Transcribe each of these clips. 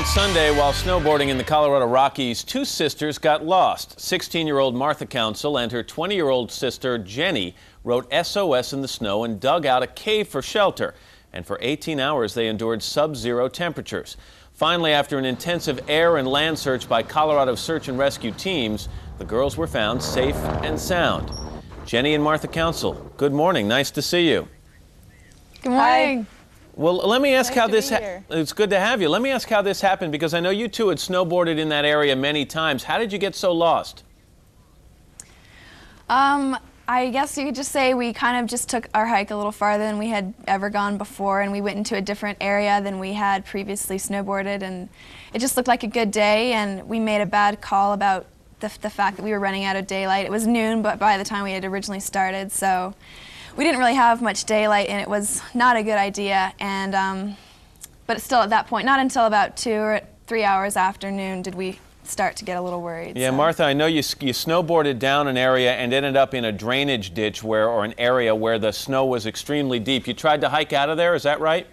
On Sunday, while snowboarding in the Colorado Rockies, two sisters got lost. 16-year-old Martha Council and her 20-year-old sister Jenny wrote SOS in the snow and dug out a cave for shelter. And for 18 hours, they endured sub-zero temperatures. Finally, after an intensive air and land search by Colorado search and rescue teams, the girls were found safe and sound. Jenny and Martha Council, good morning. Nice to see you. Good morning. Hi. Well, let me ask how this. It's good to have you. Let me ask how this happened, because I know you two had snowboarded in that area many times. How did you get so lost? I guess you could just say we kind of just took our hike a little farther than we had ever gone before, and we went into a different area than we had previously snowboarded, and it just looked like a good day, and we made a bad call about the fact that we were running out of daylight. It was noon, but by the time we had originally started, so we didn't really have much daylight, and it was not a good idea. And but still, at that point, not until about 2 or 3 hours after noon did we start to get a little worried. Yeah, so. Martha, I know you snowboarded down an area and ended up in a drainage ditch or an area where the snow was extremely deep. You tried to hike out of there, is that right?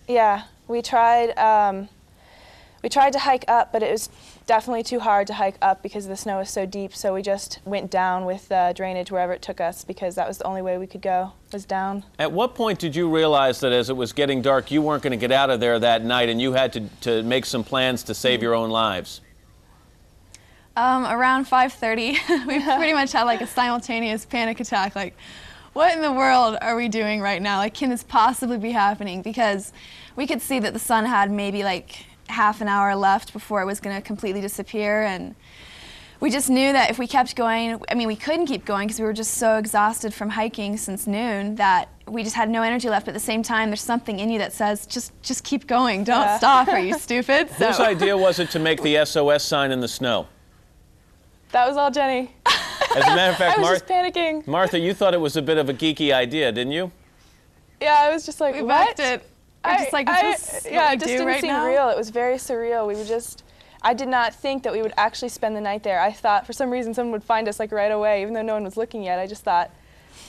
Yeah, we tried to hike up, but it was definitely too hard to hike up because the snow was so deep, so we just went down with drainage wherever it took us, because that was the only way we could go, was down. At what point did you realize that as it was getting dark, you weren't going to get out of there that night and you had to make some plans to save your own lives? Around 5:30, we pretty much had like a simultaneous panic attack, like, what in the world are we doing right now? Like, can this possibly be happening? Because we could see that the sun had maybe like half an hour left before it was going to completely disappear, and we just knew that if we kept going, I mean, we couldn't keep going because we were just so exhausted from hiking since noon that we just had no energy left. But at the same time, there's something in you that says, just keep going, don't stop, are you stupid? So. Whose idea was it to make the SOS sign in the snow? That was all Jenny. As a matter of fact, I was just panicking. Martha, you thought it was a bit of a geeky idea, didn't you? Yeah, I was just like, we what? It. We're just like, is this yeah, what it just we do didn't right seem now? real. It was very surreal. We were just, I did not think that we would actually spend the night there. I thought for some reason someone would find us like right away, even though no one was looking yet. I just thought,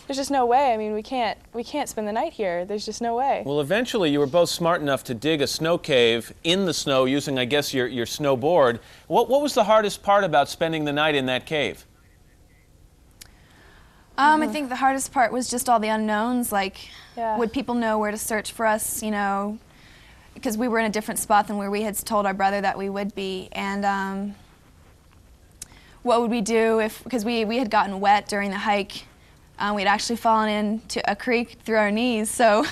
there's just no way. I mean, we can't spend the night here. There's just no way. Well, eventually you were both smart enough to dig a snow cave in the snow using, I guess, your snowboard. What was the hardest part about spending the night in that cave? I think the hardest part was just all the unknowns, like, would people know where to search for us, you know, because we were in a different spot than where we had told our brother that we would be, and what would we do if, because we had gotten wet during the hike, we had actually fallen into a creek through our knees, so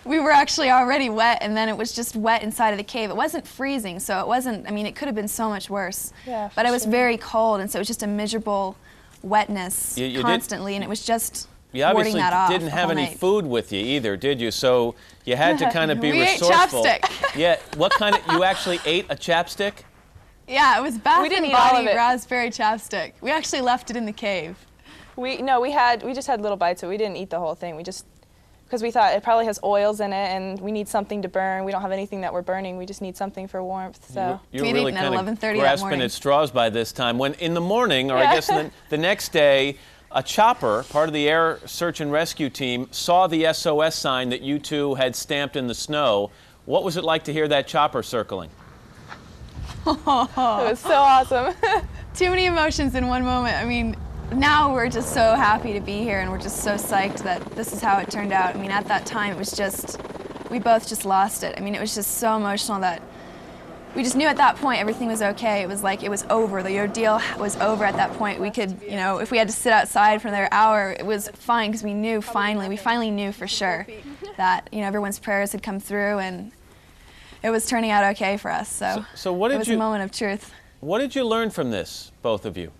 we were actually already wet, and then it was just wet inside of the cave. It wasn't freezing, so it wasn't, I mean, it could have been so much worse, but it was very cold, and so it was just a miserable wetness constantly, and it was just warding that off. You obviously didn't have any food with you either, did you? So you had to kind of be resourceful. We ate chapstick. Yeah, what kind of, you actually ate a chapstick? Yeah, it was Bath and all Body of it. raspberry chapstick. We actually left it in the cave. We just had little bites, but we didn't eat the whole thing. We just, because we thought it probably has oils in it, and we need something to burn. We don't have anything that we're burning. We just need something for warmth. So you were really kind of grasping at straws by this time. When in the morning, or I guess the next day, a chopper, part of the air search and rescue team, saw the SOS sign that you two had stamped in the snow. What was it like to hear that chopper circling? It was so awesome. Too many emotions in one moment. I mean, now we're just so happy to be here, and we're just so psyched that this is how it turned out. I mean, at that time, it was just, we both just lost it. I mean, it was just so emotional that we just knew at that point everything was okay. It was like it was over. The ordeal was over at that point. We could, you know, if we had to sit outside for another hour, it was fine, because we knew we finally knew for sure that, you know, everyone's prayers had come through, and it was turning out okay for us. So what did it was a moment of truth. What did you learn from this, both of you?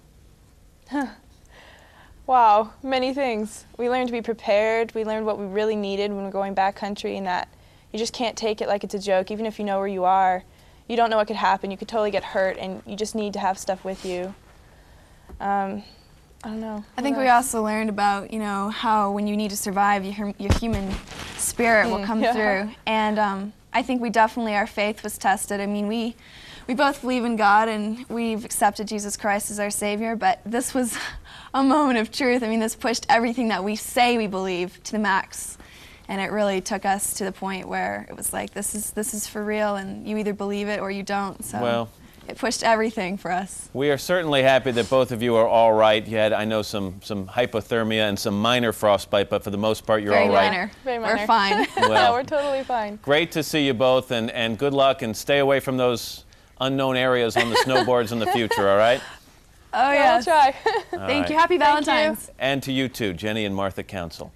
Wow, many things. We learned to be prepared. We learned what we really needed when we're going backcountry, and that you just can't take it like it's a joke. Even if you know where you are, you don't know what could happen. You could totally get hurt, and you just need to have stuff with you. I don't know. I think we also learned about, you know, how when you need to survive, your human spirit will come through. And I think we definitely, our faith was tested. I mean, we both believe in God, and we've accepted Jesus Christ as our Savior, but this was a moment of truth. I mean, this pushed everything that we say we believe to the max. And it really took us to the point where it was like, this is for real, and you either believe it or you don't. So well, it pushed everything for us. we are certainly happy that both of you are all right. You had, I know, some hypothermia and some minor frostbite, but for the most part, you're all right. Minor. Very minor. We're fine. Well, yeah, we're totally fine. Great to see you both, and good luck, and stay away from those unknown areas on the snowboards in the future, all right? Oh, Yeah, yes. we'll try. Thank you. Happy Valentine's. And to you too, Jenny and Martha Council.